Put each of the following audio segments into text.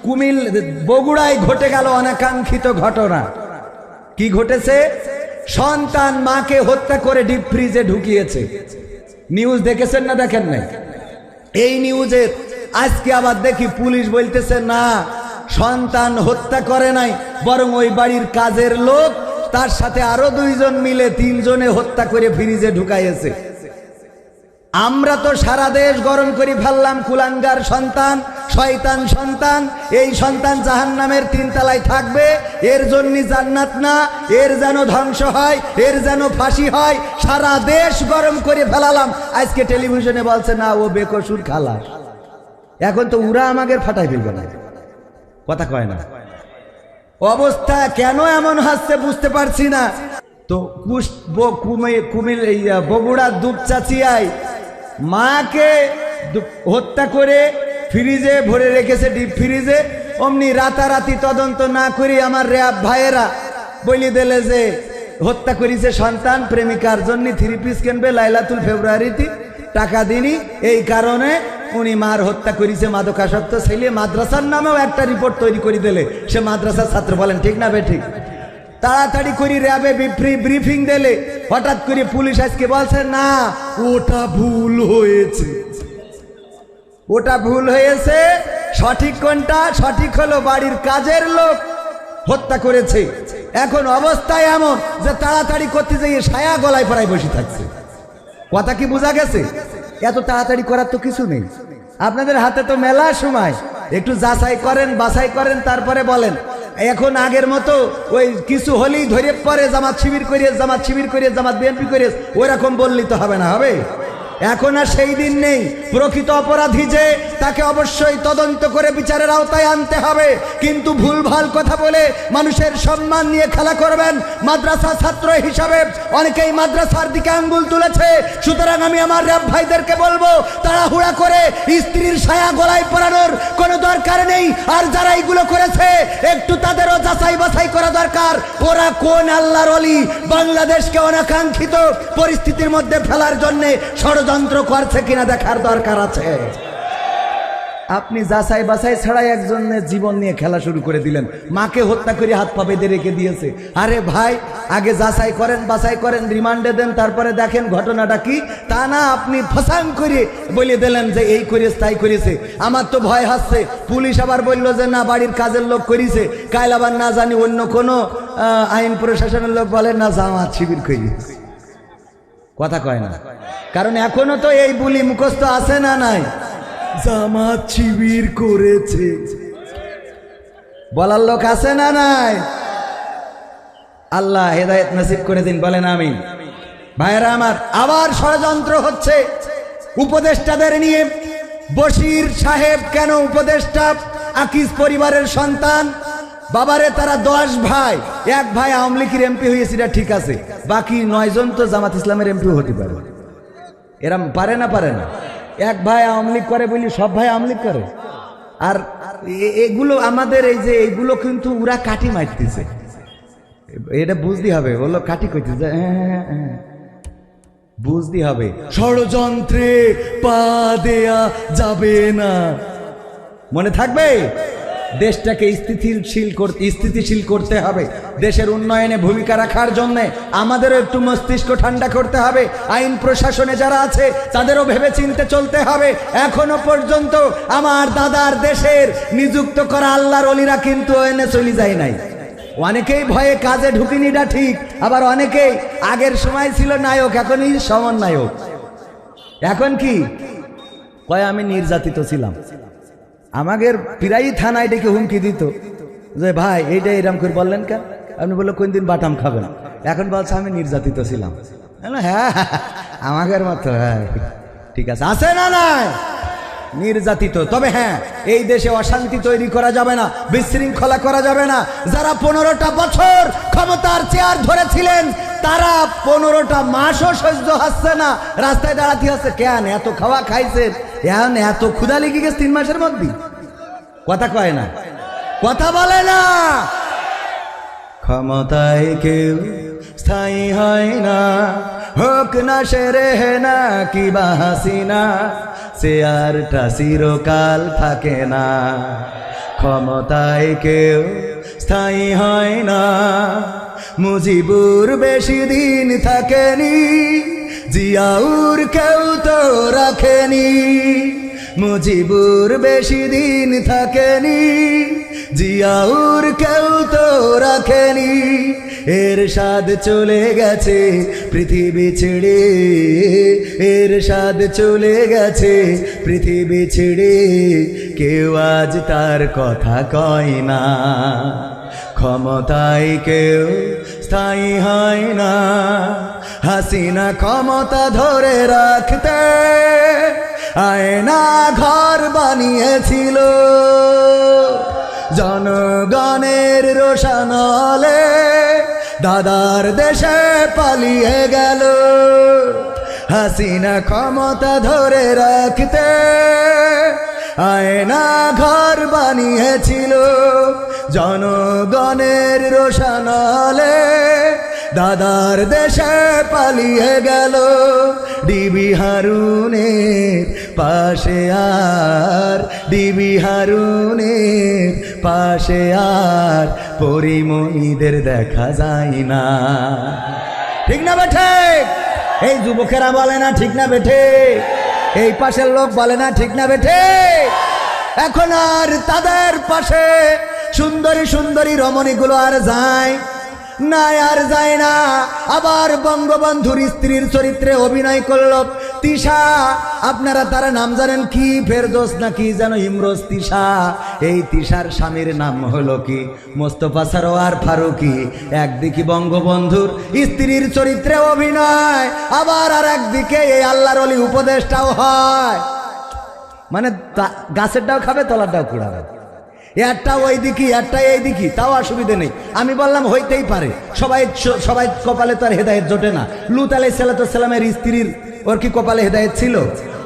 কুমিল বগুড়ায় ঘটে গেল অনাকাঙ্ক্ষিত ঘটনা। কি ঘটেছে? সন্তান মাকে হত্যা করে ডিপ ফ্রিজে ঢুকিয়েছে। নিউজ দেখেছেন না দেখেন নাই? এই নিউজের আজকে আবার দেখি পুলিশ বলতেছে না, সন্তান হত্যা করে নাই, বরং ওই বাড়ির কাজের লোক তার সাথে আরো 2 জন মিলে 3 জনে হত্যা করে ফ্রিজে ঢুকাইয়েছে। আমরা তো সারা দেশ গরম করে ফেললাম। কুলাঙ্গার সন্তান, শয়তান সন্তান, এই সন্তান জাহান্নামের 3 তলায় থাকবে, এর জন্য জান্নাত না, এর যেন ধ্বংস হয়, এর যেন ফাঁসি হয়। সারা দেশ গরম করে ফেলালাম। আজকে টেলিভিশনে বলছে না, ও বেকসুর খালাস। এখন তো উরা আমাদের ফাটাই ফেলবে না, কথা কয় না। অবস্থা কেন এমন হচ্ছে বুঝতে পারছি না। তো কুমিল বগুড়া দুপচাচিয়ায় মাকে হত্যা করে ফ্রিজে ভরে রেখেছে, ডিপ ফ্রিজে। অমনি রাতারাতি তদন্ত না করে আমার র্যাব ভাইয়েরা বলি দিলে যে হত্যা করেছে সন্তান প্রেমিকার জন্য 3 পিস কিনবে লাইলাতুল ফেব্রুয়ারিতে, টাকা দিনি, এই কারণে উনি মার হত্যা করেছে। মাদকাসক্ত ছেলে, মাদ্রাসার নামেও একটা রিপোর্ট তৈরি করে দিলে সে মাদ্রাসার ছাত্র। বলেন ঠিক না বেঠিক? তাড়াতাড়ি করে র্যাবে ব্রিফিং দিলে হঠাৎ করে পুলিশ আজকে বলছে না, ওটা ভুল হয়েছে, ওটা ভুল হয়েছে। সঠিক কোনটা? সঠিক হলো বাড়ির কাজের লোক হত্যা করেছে। এখন অবস্থায় এমন যে তাড়াতাড়ি করতে যেয়ে সায়া গলায় পড়ায় বসে থাকছে। কথা কি বোঝা গেছে? এত তাড়াতাড়ি করার তো কিছু নেই, আপনাদের হাতে তো মেলা সময়। একটু যাচাই করেন, বাছাই করেন, তারপরে বলেন। এখন আগের মতো ওই কিছু হলেই ধরে পরে জামাত শিবির করিয়ে, জামাত শিবির করিয়ে, জামাত বিএনপি করিয়ে ওই রকম বললেই তো হবে না, হবে? এখন আর সেই দিন নেই। প্রকৃত অপরাধী যে, তাকে অবশ্যই তদন্ত করে বিচারের আওতায় আনতে হবে। কিন্তু ভুলভাল কথা বলে মানুষের সম্মান নিয়ে খেলা করবেন। মাদ্রাসা ছাত্র হিসাবে অনেকেই মাদ্রাসার দিকে আঙ্গুল তুলেছে। সুতরাং আমি আমার র্যাব ভাইদেরকে বলবো, তাড়াহুড়া করে স্ত্রীর ছায়া গলায় পরানোর কোনো দরকার নেই। আর যারা এইগুলো করেছে একটু তাদেরও যাচাই বাছাই করা দরকার। ওরা কোন আল্লাহর ওলি বাংলাদেশকে অনাকাঙ্ক্ষিত পরিস্থিতির মধ্যে ফেলার জন্যে ষড়যন্ত্র করছে কিনা দেখার দরকার আছে। আপনি যাচাই বাছাই ছাড়াই একজনের জীবন নিয়ে খেলা শুরু করে দিলেন। মাকে হত্যা করে হাত পা বেঁধে রেখে দিয়েছে। আরে ভাই, আগে যাচাই করেন, বাছাই করেন, রিমান্ডে দেন, তারপরে দেখেন ঘটনাটা কি। তা না আপনি ফসাং করে বলে দিলেন যে এই করেছে তাই করেছে। আমার তো ভয় হচ্ছে, পুলিশ আবার বললো যে না, বাড়ির কাজের লোক করেছে। কাল আবার না জানি অন্য কোনো আইন প্রশাসনের লোক বলে না, জামাত শিবির করেছে। কথা কয় না, কারণ এখনো তো এই বুলি মুখস্থ আছে না নাই? জামাত শিবির করেছে বলার লোক আছে না নাই? আল্লাহ হেদায়েত নসিব করে দিন, বলেন আমিন। ভাইরা আমার, আবার ষড়যন্ত্র হচ্ছে উপদেষ্টাদের নিয়ে। বশির সাহেব কেন উপদেষ্টা? আকিজ পরিবারের সন্তান। বাবারে তারা 10 ভাই, 1 ভাই আওয়ামী লীগের এমপি হয়েছে, এটা ঠিক আছে। বাকি 9 জন তো জামাত ইসলামের এমপি হতে পারে। এরা পারে না? পারে না। 1 ভাই আওয়ামী লীগ করে বলি সব ভাই আওয়ামী লীগ করে। আর এগুলো আমাদের এই যে এইগুলো কিন্তু ওরা কাটি মারতেছে, এটা বুঝতে হবে। বললো কাটি করতেছে, বুঝতে হবে। ষড়যন্ত্রে পা দেয়া যাবে না, মনে থাকবে। দেশটাকে স্থিতিশীল করতে হবে। দেশের উন্নয়নে ভূমিকা রাখার জন্য আমাদেরও একটু মস্তিষ্ক ঠান্ডা করতে হবে। আইন প্রশাসনে যারা আছে তাদেরও ভেবে চিনতে চলতে হবে। এখনো পর্যন্ত আমার দাদার দেশের নিযুক্ত করা আল্লাহর ওলিরা কিন্তু এনে চলে যায় নাই। অনেকেই ভয়ে কাজে ঢুকিনিটা ঠিক, আবার অনেকেই আগের সময় ছিল নায়ক, এখনই সমন্বয়ক। এখন কি কয়, আমি নির্যাতিত ছিলাম। আমাদের প্রায় থানায় ডেকে হুমকি দিত যে ভাই এইটা এরম করে বললেন কেন? আপনি বললো কোন দিন বাটাম খাবেন। এখন বলছে আমি নির্যাতিত ছিলাম। হ্যাঁ আমাদের মতো, হ্যাঁ ঠিক আছে, আছে না নাই? নির্যাতিত। তবে হ্যাঁ, এই দেশে অশান্তি তৈরি করা যাবে না, বিশৃঙ্খলা করা যাবে না। যারা 15টা বছর ক্ষমতার চেয়ার ধরেছিলেন তারা 15টা মাসও সহ্য হচ্ছে না, রাস্তায় দাঁড়াতে হচ্ছে। কেন? এত খাওয়া খাইছেন, এত ক্ষুধা লেগে গেছে 3 মাসের মধ্যে। কথা কয় না, কথা বলে না। ক্ষমতায় কেউ স্থায়ী হয় না, হোক না সেরে না কি বা হাসিনা, চেয়ারটা চিরকাল থাকে না। ক্ষমতায় কেউ স্থায়ী হয় না। মুজিবুর বেশি দিন থাকেনি, জিয়াউর কেউ তো রাখেনি। মুজিবুর বেশি দিন থাকেনি, জিয়াউর কেউ তো রাখেনি। এরশাদ চলে গেছে পৃথিবী ছেড়ে, এরশাদ চলে গেছে পৃথিবী ছেড়ে, কেউ আজ তার কথা কয় না। ক্ষমতায় কেউ স্থায়ী হয় না। হাসিনা ক্ষমতা ধরে রাখতে আয়না ঘর বানিয়েছিল, জনগণের রোশানলে দাদার দেশে পালিয়ে গেল। হাসিনা ক্ষমতা ধরে রাখতে আয়না ঘর বানিয়েছিল, জনগণের রোশানলে দাদার দেশে পালিয়ে গেল। ডিবি হারুনের পাশে আর, ডিবি হারুনের পাশে আর পরিমণিদের দেখা যায় না। ঠিক না বেঠে? এই যুবকেরা বলে না ঠিক না বেঠে? এই পাশের লোক বলে না ঠিক না বেঠে? এখন আর তাদের পাশে সুন্দরী সুন্দরী রমণীগুলো আর যায় না, আর যায় না। আবার বঙ্গবন্ধুর স্ত্রীর চরিত্রে অভিনয় করল তিশা। আপনারা তারা নাম জানেন কি? ফেরদৌস না কি যেন, ইমরোজ তিশা। এই তিশার স্বামীর নাম হলো কি? মোস্তফা সরোয়ার ফারুকী। একদিকে বঙ্গবন্ধুর স্ত্রীর চরিত্রে অভিনয়, আবার আর একদিকে এই আল্লাহর ওলি উপদেশটাও হয়। মানে গাছেরটাও খাবে, তলারটাও কুড়াবে। একটা ওই দিকে একটা এই দিকে, তাও অসুবিধে নেই। আমি বললাম হইতেই পারে, সবাই কপালে তো আর হেদায়েত জোটে না। লুত আলাইহিসসালামের স্ত্রীর ওর কি কপালে হেদায়েত ছিল?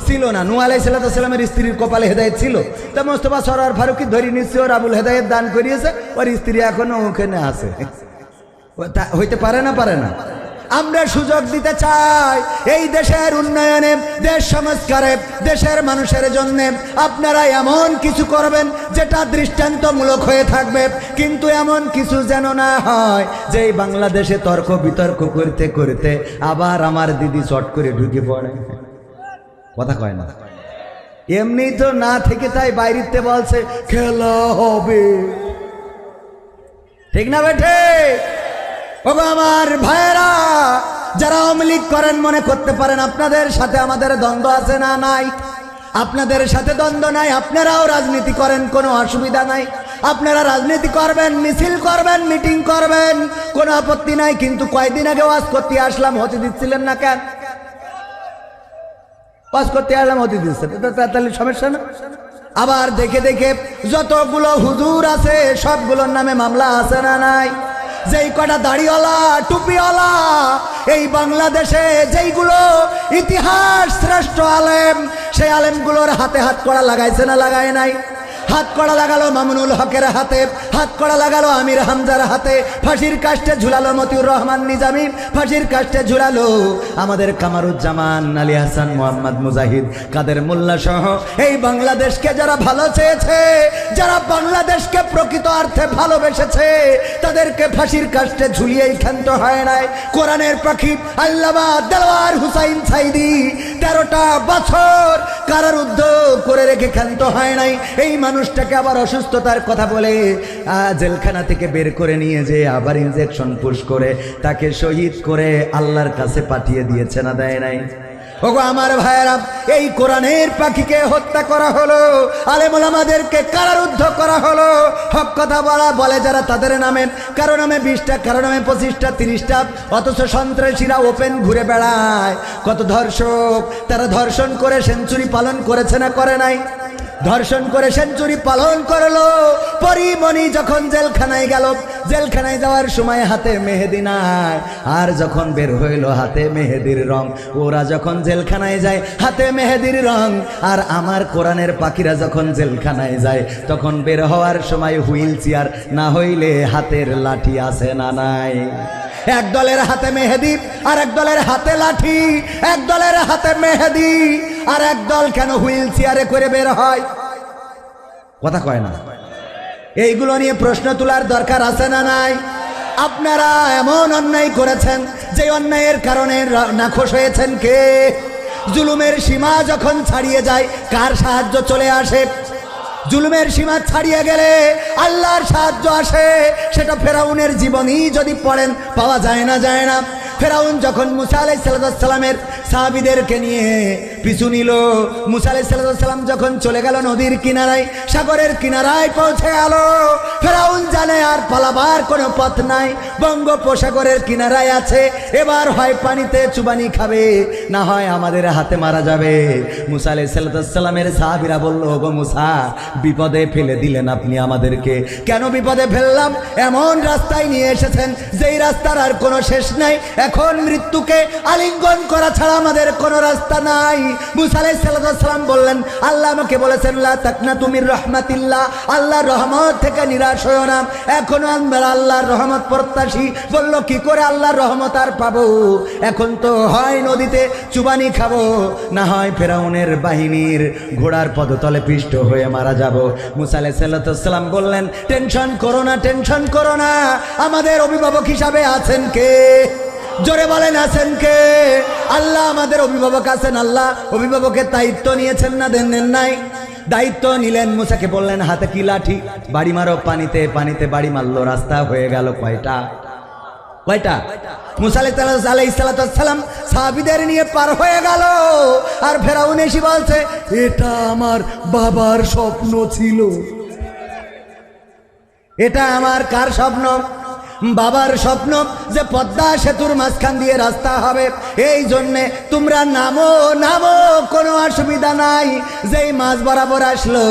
ছিল না। নূহ আলাইহিসসালামের স্ত্রীর কপালে হেদায়েত ছিল। তা মোস্তফা সরোয়ার ফারুকী ধরি নিশ্চয় ওর আবুল হেদায়েত দান করিয়েছে, ওর স্ত্রী এখনো ওখানে আছে। হইতে পারে না? পারে না? আমরা সুযোগ দিতে চাই এই দেশের উন্নয়নে, দেশ সংস্কারে, দেশের মানুষের জন্য আপনারা এমন কিছু করবেন যেটা দৃষ্টান্তমূলক হয়ে থাকবে। কিন্তু এমন কিছু যেন না হয় যে এই বাংলাদেশে তর্ক বিতর্ক করতে করতে আবার আমার দিদি চট করে ঢুকে পড়ে। কথা কয় না? এমনি তো না থেকে তাই বাইরেতে বলছে খেলা হবে। ঠিক না বেঠে? ওগো আমার ভাইয়েরা, যারা আওয়ামী লীগ করেন মনে করতে পারেন আপনাদের সাথে আমাদের দ্বন্দ্ব আছে না? নাই। আপনাদের সাথে দ্বন্দ্ব নাই। আপনারাও রাজনীতি করেন, কোনো অসুবিধা নাই। আপনারা রাজনীতি করবেন, মিছিল করবেন, মিটিং করবেন, কোনো আপত্তি নাই। কিন্তু কয়েকদিন আগে ওয়াজ করতে আসলাম, হতে দিচ্ছিলেন না কেন? ওয়াজ করতে আসলাম, হতে দিচ্ছেন, তাহলে সমস্যা না? আবার দেখে দেখে যতগুলো হুজুর আছে সবগুলোর নামে মামলা আছে না? নাই। যেই কটা দাড়িওয়ালা টুপিওয়ালা এই বাংলাদেশে, যেইগুলো ইতিহাস শ্রেষ্ঠ আলেম, সেই আলেমগুলোর হাতে হাত কড়া লাগাইছে না? লাগায় নাই। হাত কড়া লাগালো মামুনুল হকের হাতে, হাত কড়া লাগালো আমির হামজার হাতে, ফাঁসির কাস্টে ঝুলালো মতিউর রহমান নিজামী, ফাঁসির কাস্টে ঝুলালো আমাদের কামারুজ্জামান, আলী হাসান, মোহাম্মদ মুজাহিদ, কাদের মোল্লা সহ এই বাংলাদেশকে যারা ভালো চেয়েছে, যারা বাংলাদেশকে প্রকৃত অর্থে ভালোবেসেছে, তাদেরকে ফাঁসির কাস্টে ঝুলিয়েই ক্ষান্ত হয় নাই। কোরআনের পাখি আল্লামা দেলোয়ার হুসাইন সাইদি 13টা বছর কারারুদ্ধ করে রেখে ক্ষান্ত হয় নাই। এই মানুষটাকে আবার অসুস্থতার কথা বলে জেলখানা থেকে বের করে নিয়ে যে আবার ইনজেকশন পুশ করে তাকে শহীদ করে আল্লাহর কাছে পাঠিয়ে দিয়েছে না? দেয় নাই? ওগো আমার ভাইয়েরা, এই কোরআনের পাখিকে হত্যা করা হলো, আলেম ওলামাদেরকে কারারুদ্ধ করা হলো। হক কথা বলে যারা, তাদের নামে কারো নামে 20টা, কারো নামে 25টা, 30টা, অথচ সন্ত্রাসীরা ওপেন ঘুরে বেড়ায়। কত ধর্ষক, তারা ধর্ষণ করে সেঞ্চুরি পালন করেছে না? করে নাই? ধর্ষণ করে সেঞ্চুরি পালন করলো। পরিমণি যখন জেলখানায় গেল, জেলখানায় যাওয়ার সময় হাতে মেহেদি নাই, আর যখন বের হইল হাতে মেহেদির রং। ওরা যখন জেলখানায় যায় হাতে মেহেদির রং, আর আমার কোরআনের পাখিরা যখন জেলখানায় যায় তখন বের হওয়ার সময় হুইল চেয়ার, না হইলে হাতের লাঠি আছে না? নাই। এক দলের হাতে মেহেদি আর এক দলের হাতে লাঠি, এক দলের হাতে মেহেদি আর এক দল কেন হুইল চেয়ারে করে বের হয়? কথা কয় না? এইগুলো নিয়ে প্রশ্ন তোলার দরকার আছে না নাই? আপনারা এমন অন্যায় করেছেন যে অন্যায়ের কারণে নাখোশ হয়েছেন কে? জুলুমের সীমা যখন ছাড়িয়ে যায় কার সাহায্য চলে আসে? জুলুমের সীমা ছাড়িয়ে গেলে আল্লাহর সাহায্য আসে। সেটা ফেরাউনের জীবনী যদি পড়েন পাওয়া যায় না, যায় না। ফেরাউন যখন মুসা আলাইহিস সালামের সাহাবীদেরকে নিয়ে পিছু নিল, মুসা আলাইহিস সালাম যখন চলে গেল নদীর কিনারায়, সাগরের কিনারায় পৌঁছে গেল, ফেরাউন জানে আর পালাবার কোনো পথ নাই, বঙ্গোপসাগরের কিনারায় আছে। এবার হয় পানিতে চুবানি খাবে, না হয় আমাদের হাতে মারা যাবে। মুসা আলাইহিস সালামের সাহাবীরা বলল, ওগো মুসা, বিপদে ফেলে দিলেন আপনি আমাদেরকে। কেন বিপদে ফেললাম? এমন রাস্তায় নিয়ে এসেছেন যেই রাস্তার আর কোনো শেষ নাই। এখন মৃত্যুকে আলিঙ্গন করা ছাড়া আমাদের কোনো রাস্তা নাই। মুসা আলাইহিস সালাম বললেন, আল্লাহ আমাকে বলেছেন লা তাকনাতু মির রাহমাতিল্লাহ, আল্লাহর রহমত থেকে নিরাশ হয়ো না। এখন আমরা আল্লাহর রহমত প্রত্যাশী। বলল, কি করে আল্লাহর রহমত আর পাবো? এখন তো হয় নদীতে চুবানি খাবো, না হয় ফেরাউনের বাহিনীর ঘোড়ার পদতলে পিষ্ট হয়ে মারা যাব। মুসা আলাইহিস সালাম বললেন, টেনশন করো না, টেনশন করো না, আমাদের অভিভাবক হিসাবে আছেন কে? জোরে বলেন, আছেন কে? আল্লাহ আমাদের অভিভাবক আছেন। আল্লাহ অভিভাবকের দায়িত্ব নিয়েছেন না, দেন নাই? দায়িত্ব নিলেন। মুসাকে বললেন, হাতে কি লাঠি, বাড়ি মারো পানিতে। পানিতে বাড়ি মারলো, রাস্তা হয়ে গেল কয়টা? মুসা আলাইহিস সালাম সাহাবীদের নিয়ে পার হয়ে গেল। আর ফেরাউন এসে বলছে, এটা আমার বাবার স্বপ্ন ছিল। এটা আমার কার স্বপ্ন? বাবার স্বপ্ন যে পদ্মা সেতুর মাঝখান দিয়ে রাস্তা হবে। এই জন্যে তোমরা নামো নামো, কোনো অসুবিধা নাই। যেই মাঝ বরাবর আসলো,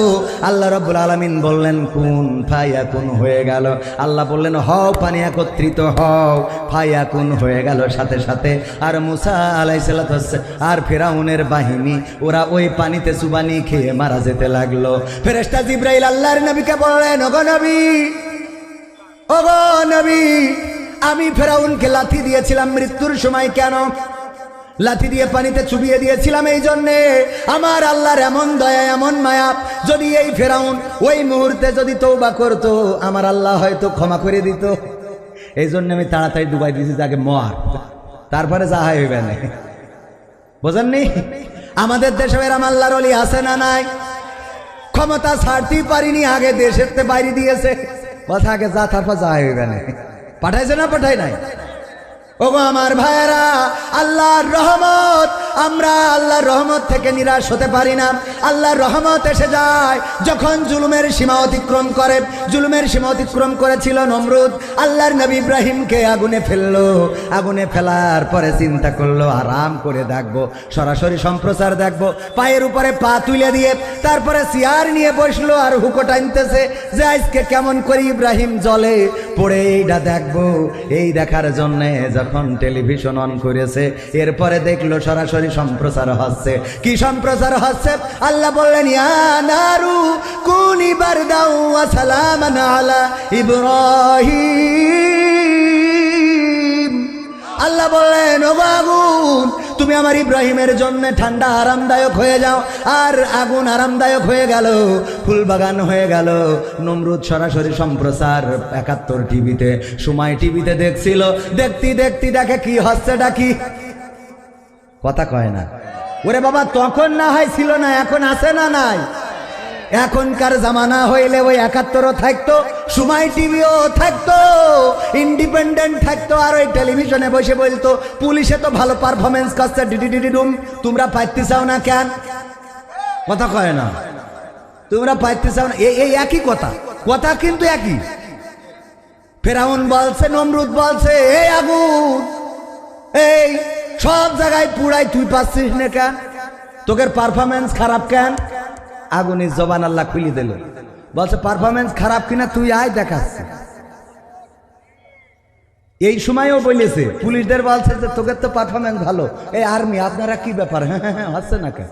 আল্লাহ রাব্বুল আলামিন বললেন কুন ফায়াকুন, হয়ে গেল। আল্লাহ বললেন হও, পানি একত্রিত হও, ফায়াকুন হয়ে গেল সাথে সাথে। আর মুসা আলাইহিস সালাম আর ফেরাউনের বাহিনী ওরা ওই পানিতে চুবানি খেয়ে মারা যেতে লাগলো। ফেরেশতা জিবরাইল আল্লাহর নবীকে বললেন, ওগো নবী, ওগো নবী, আমি ফেরাউনকে লাথি দিয়েছিলাম মৃত্যুর সময়। কেন লাথি দিয়ে পানিতে চুবিয়ে দিয়েছিলাম? এই জন্যে আমার আল্লাহর এমন দয়া, এমন মায়া, যদি এই ফেরাউন ওই মুহূর্তে যদি তওবা করতো, আমার আল্লাহ হয়তো ক্ষমা করে দিত। এই জন্য আমি তাড়াতাড়ি ডুবাই দিয়েছি, তাকে মর, তারপরে যা হইবে না। বোঝেননি? আমাদের দেশে এরম আল্লাহর ওলি আছে না নাই? ক্ষমতা ছাড়তেই পারিনি, আগে দেশের তে বাইরে দিয়েছে, কথা আগে যা, তারপর যা হইবে না। পাঠাইছে না পাঠাই নাই? ওগো আমার ভাইয়েরা, আল্লাহর রহমত, আমরা আল্লাহর রহমত থেকে নিরাশ হতে পারি না। আল্লাহর রহমত এসে যায় যখন জুলুমের সীমা অতিক্রম করে। জুলুমের সীমা অতিক্রম করেছিল নমরুদ, আল্লাহর নবী ইব্রাহিমকে আগুনে ফেললো। আগুনে ফেলার পরে চিন্তা করলো, আরাম করে দেখবো, সরাসরি সম্প্রচার দেখবো। পায়ের উপরে পা তুলে দিয়ে তারপরে চেয়ার নিয়ে বসলো, আর হুকো টানতেছে যে আজকে কেমন করে ইব্রাহিম জলে পড়ে এইটা দেখবো। এই দেখার জন্যে যখন টেলিভিশন অন করেছে, এরপরে দেখলো সরাসরি সম্প্রচার হচ্ছে। কি সম্প্রচার হচ্ছে? আল্লাহ বললেন, ইয়া নারু কুনি বারদাও ওয়া সালামান আলা ইব্রাহিম। আল্লাহ বললেন, ও আগুন, তুমি আমার ইব্রাহিমের জন্য ঠান্ডা আরামদায়ক হয়ে যাও। আর আগুন আরামদায়ক হয়ে গেল, ফুলবাগান হয়ে গেল। নমরুদ সরাসরি সম্প্রচার ৭১ টিভিতে, সময় টিভিতে দেখছিল। দেখতে দেখতে দেখে কি হচ্ছে, ডাকি কথা কয় না। ওরে বাবা, তখন না হয় ছিল না, এখন আছে না নাই? এখনকার জামানা হইলে ওই ৭১ও থাকতো, সময় টিভিও থাকতো, ইন্ডিপেন্ডেন্ট থাকতো। আর ওই টেলিভিশনে বসে বলতো, পুলিশে তো ভালো পারফরমেন্স করছে, ডিডি ডুম, তোমরা পাইতে চাও না কেন? কথা কয় না, তোমরা পাইতে চাও না। এই একই কথা, কথা কিন্তু একই। ফেরাউন বলছে, নমরুদ বলছে, এই আগুন, এই সব জায়গায় পুড়াই, তুই পাচ্ছিস না কেন? তোকের পারফরমেন্স খারাপ কেন? আগুনের জবান আল্লাহ খুলে দিল, বলছে পারফরমেন্স খারাপ কিনা তুই আয় দেখাচ্ছে। এই সময়ও বলেছে, পুলিশদের বলছে যে তোকের তো পারফরমেন্স ভালো। এই আর্মি, আপনারা কি ব্যাপার? হ্যাঁ হ্যাঁ হ্যাঁ হচ্ছে না কেন?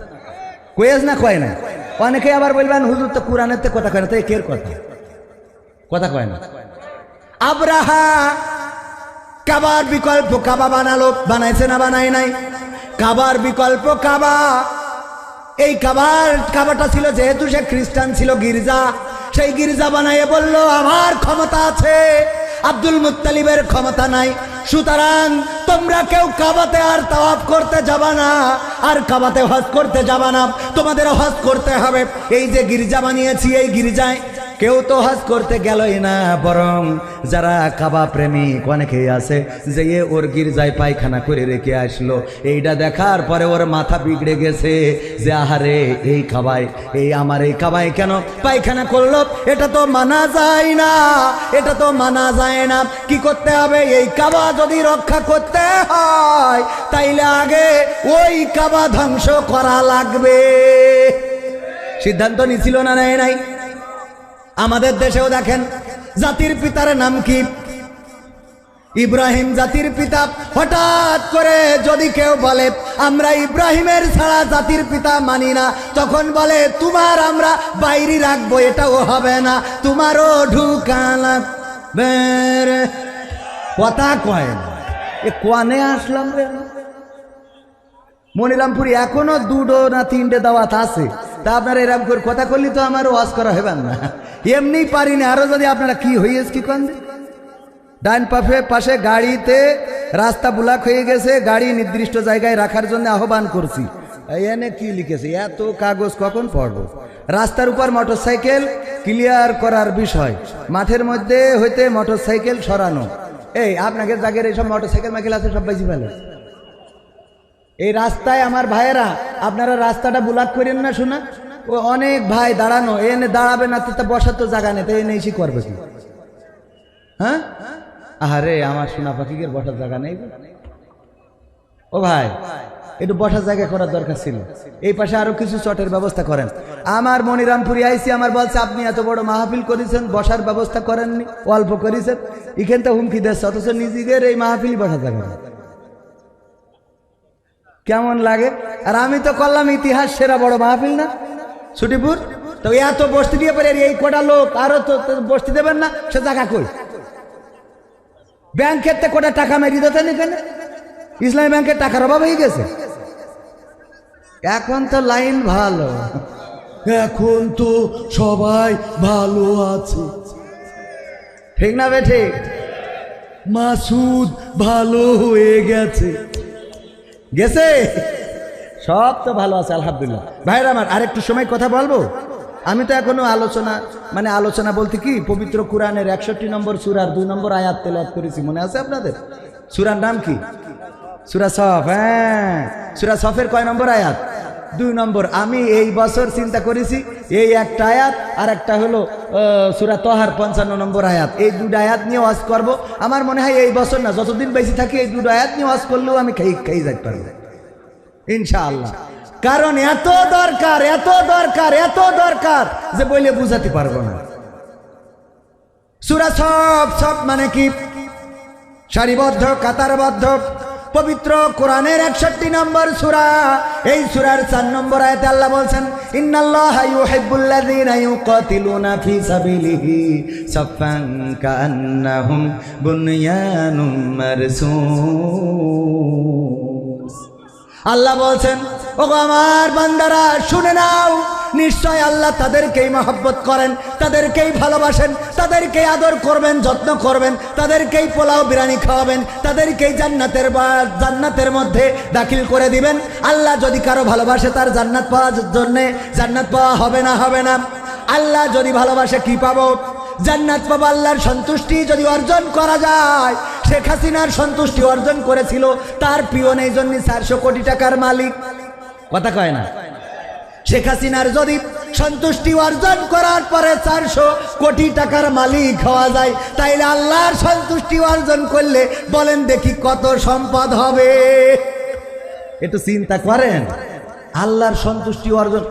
কয়েস না কয় না? অনেকে আবার বলবেন হুজুর তো কোরআনের তে কথা কয় না, তো একের কথা, কথা কয় না। আব্রাহা কাবার বিকল্প কাবা বানালো, বানাইছে না বানাই নাই? কাবার বিকল্প কাবা। এই কাবাটা ছিল, যেহেতু সে খ্রিস্টান ছিল, গির্জা, সেই গির্জা বানাইয়ে বলল আমার ক্ষমতা আছে, আব্দুল মুত্তালিবের ক্ষমতা নাই, সুতরাং তোমরা কেউ কাবাতে আর তাওয়াফ করতে যাবা না, আর কাবাতে হজ করতে যাবা না, তোমাদের হজ করতে হবে। এই যে গির্জা বানিয়েছি, এই গির্জায় কেউ তো হজ করতে গেলই না, বরং যারা কাবা প্রেমিক অনেকেই আছে যে ওর গির্জায় পায়খানা করে রেখে আসলো। এইটা দেখার পরে ওর মাথা বিগড়ে গেছে যে আহারে এই কাবায়, এই আমার এই কাবায় কেন পায়খানা করলো, এটা তো মানা যায় না, এটা তো মানা যায় না। কি করতে হবে? এই কাবা যদি রক্ষা করতে হয় তাইলে আগে ওই কাবা ধ্বংস করা লাগবে। সিদ্ধান্ত নিছিল না নেয় নাই? আমাদের দেশেও দেখেন জাতির পিতার নাম কি? ইব্রাহিম জাতির পিতা। হঠাৎ করে যদি কেউ বলে আমরা ইব্রাহিমের ছাড়া জাতির পিতা মানি না, তখন বলে তোমার আমরা বাইরে রাখবো, এটাও হবে না, তোমারও ঢুকালা। কথা কয় না, এ কোয়ানে আসলাম রে। মনিরামপুরি এখনো দুটো না তিনটে দাওয়াত আছে, তা আপনারা এরকম করে কথা করলি তো আমার ওয়াজ করা হবেন না, এমনি পারি না। আরো যদি আপনারা কি হইয়েছে কি কন, ডান পাশে গাড়িতে রাস্তা ব্লক হয়ে গেছে, গাড়ি নির্দিষ্ট জায়গায় রাখার জন্য আহ্বান করছি। এনে কি লিখেছে, এত কাগজ কখন পড়বো? রাস্তার উপর মোটরসাইকেল ক্লিয়ার করার বিষয়, মাঠের মধ্যে হইতে মোটরসাইকেল সরানো। এই আপনাকে জায়গায় এইসব মোটরসাইকেল মাইকেল আছে সব বেশি ফেলে এই রাস্তায়। আমার ভাইয়েরা আপনারা রাস্তাটা ব্লক করেন না, শোনা ও অনেক ভাই দাঁড়ানো, এনে দাঁড়াবে না তো বসার তো জায়গা নেই, তো এনে এসে করবে কি? হ্যাঁ, আরে আমার সোনা পাখিকে বসার জায়গা নেই। ও ভাই, একটু বসার জায়গা করার দরকার ছিল। এই পাশে আরো কিছু চটের ব্যবস্থা করেন। আমার মনিরামপুরি আইসি আমার বলছে আপনি এত বড় মাহফিল করেছেন, বসার ব্যবস্থা করেননি, অল্প করেছেন, এখান তো হুমকি দিচ্ছে, অথচ নিজেদের এই মাহফিল বসার জায়গা নেই। কেমন লাগে? আর আমি তো করলাম ইতিহাস সেরা বড় মাহফিল না ছুটিপুর, তো এত বস্তি দিয়ে পারে এই কটা লোক আরো তো বস্তি দেবেন না, সে জায়গা কই? ব্যাংকের তে কটা টাকা মেরিয়ে দিতেন এখানে, ইসলামী ব্যাংকের টাকার অভাব হয়ে গেছে। এখন তো লাইন ভালো, এখন তো সবাই ভালো আছে, ঠিক না বেঠে? মাসুদ ভালো হয়ে গেছে, গেছে, সব তো ভালো আছে আলহামদুলিল্লাহ। ভাইরা আমার আরেকটু সময় কথা বলবো। আমি তো এখনো আলোচনা বলতে কি পবিত্র কুরআনের 61 নম্বর সূরার 2 নম্বর আয়াত তেলাওয়াত করেছি, মনে আছে আপনাদের? সূরার নাম কি? সূরা সফ। হ্যাঁ, সূরা সফের কয় নম্বর আয়াত? 2 নম্বর। আমি এই বছর চিন্তা করেছি এই একটা আয়াত আর একটা হলো সূরা তহার 55 নম্বর আয়াত, এই দুটো আয়াত নিয়ে ওয়াজ করব। আমার মনে হয় এই বছর না, যতদিন বেঁচে থাকি এই দুটো আয়াত নিয়ে ওয়াজ করলেও আমি খাই যাইতে পারবো ইনশাআল্লাহ। কারণ এত দরকার, এত দরকার, এত দরকার যে বলে বুঝাতে পারবো না। সূরা সফ মানে কি? সারিবদ্ধ কাতারবদ্ধ পবিত্র কোরআনের 61 নম্বর সূরা। এই সূরার 4 নম্বর আয়াতে আল্লাহ বলছেন ইন্নাল্লাহা ইউহিব্বুল্লাযীনা ইউকাতিলুনা ফি সাবিলিহি সাফফান কাআন্নাহুম বুনয়ানুম মারসুস। আল্লাহ বলছেন ওগো আমার বান্দারা শুনে নাও, নিশ্চয় আল্লাহ তাদেরকেই মহব্বত করেন, তাদেরকেই ভালোবাসেন, তাদেরকেই আদর করবেন, যত্ন করবেন, তাদেরকেই পোলাও বিরিয়ানি খাওয়াবেন, তাদেরকেই জান্নাতের মধ্যে দাখিল করে দিবেন। আল্লাহ যদি কারো ভালোবাসে তার জান্নাত পাওয়ার জন্য জান্নাত পাওয়া হবে না, হবে না। আল্লাহ যদি ভালোবাসে কি পাবো? জান্নাত পাবো। আল্লাহর সন্তুষ্টি যদি অর্জন করা যায়, শেখ হাসিনার সন্তুষ্টি অর্জন করেছিল, তার পিয়ন এই জন্য 400 কোটি টাকার মালিক। কথা কয় না? শেখ হাসিনার যদি সন্তুষ্টি অর্জন করার পরে 400 কোটি টাকার মালিক হওয়া যায়, তাইলে আল্লাহর সন্তুষ্টি অর্জন করলে বলেন দেখি কত সম্পদ হবে? একটু চিন্তা করেন। আল্লাহর সন্তুষ্টি অর্জন